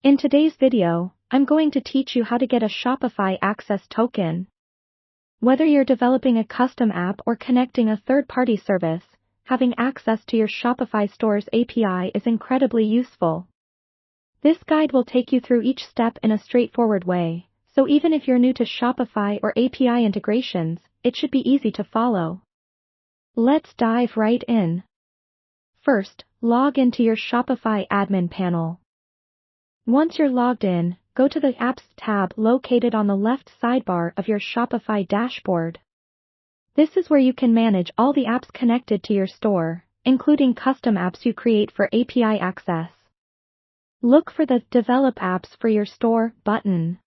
In today's video, I'm going to teach you how to get a Shopify Access Token. Whether you're developing a custom app or connecting a third-party service, having access to your Shopify Store's API is incredibly useful. This guide will take you through each step in a straightforward way, so even if you're new to Shopify or API integrations, it should be easy to follow. Let's dive right in. First, log into your Shopify admin panel. Once you're logged in, go to the Apps tab located on the left sidebar of your Shopify dashboard. This is where you can manage all the apps connected to your store, including custom apps you create for API access. Look for the Develop Apps for Your Store button.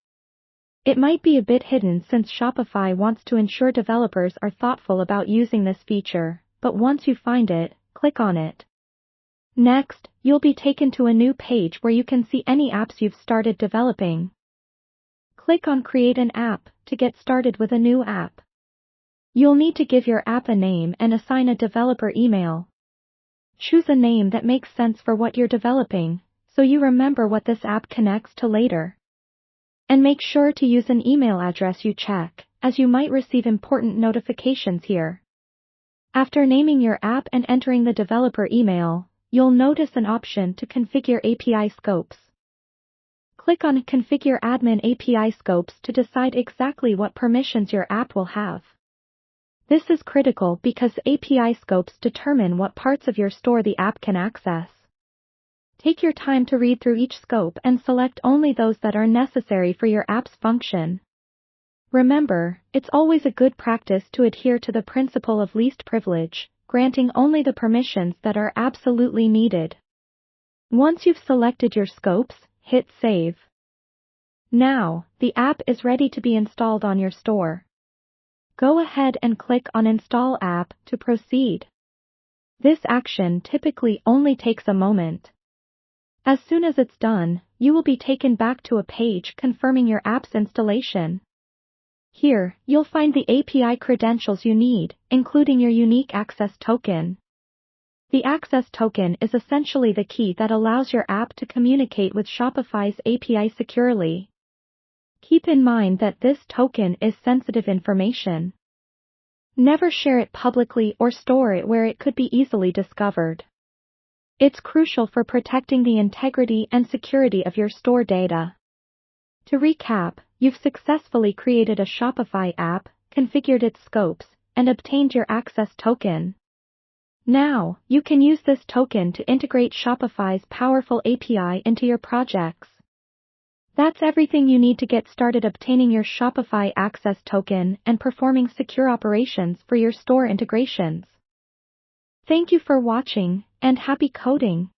It might be a bit hidden since Shopify wants to ensure developers are thoughtful about using this feature, but once you find it, click on it. Next, you'll be taken to a new page where you can see any apps you've started developing. Click on Create an App to get started with a new app. You'll need to give your app a name and assign a developer email. Choose a name that makes sense for what you're developing, so you remember what this app connects to later. And make sure to use an email address you check, as you might receive important notifications here. After naming your app and entering the developer email, you'll notice an option to configure API scopes. Click on Configure Admin API Scopes to decide exactly what permissions your app will have. This is critical because API scopes determine what parts of your store the app can access. Take your time to read through each scope and select only those that are necessary for your app's function. Remember, it's always a good practice to adhere to the principle of least privilege, granting only the permissions that are absolutely needed. Once you've selected your scopes, hit Save. Now, the app is ready to be installed on your store. Go ahead and click on Install App to proceed. This action typically only takes a moment. As soon as it's done, you will be taken back to a page confirming your app's installation. Here, you'll find the API credentials you need, including your unique access token. The access token is essentially the key that allows your app to communicate with Shopify's API securely. Keep in mind that this token is sensitive information. Never share it publicly or store it where it could be easily discovered. It's crucial for protecting the integrity and security of your store data. To recap, you've successfully created a Shopify app, configured its scopes, and obtained your access token. Now, you can use this token to integrate Shopify's powerful API into your projects. That's everything you need to get started obtaining your Shopify access token and performing secure operations for your store integrations. Thank you for watching, and happy coding!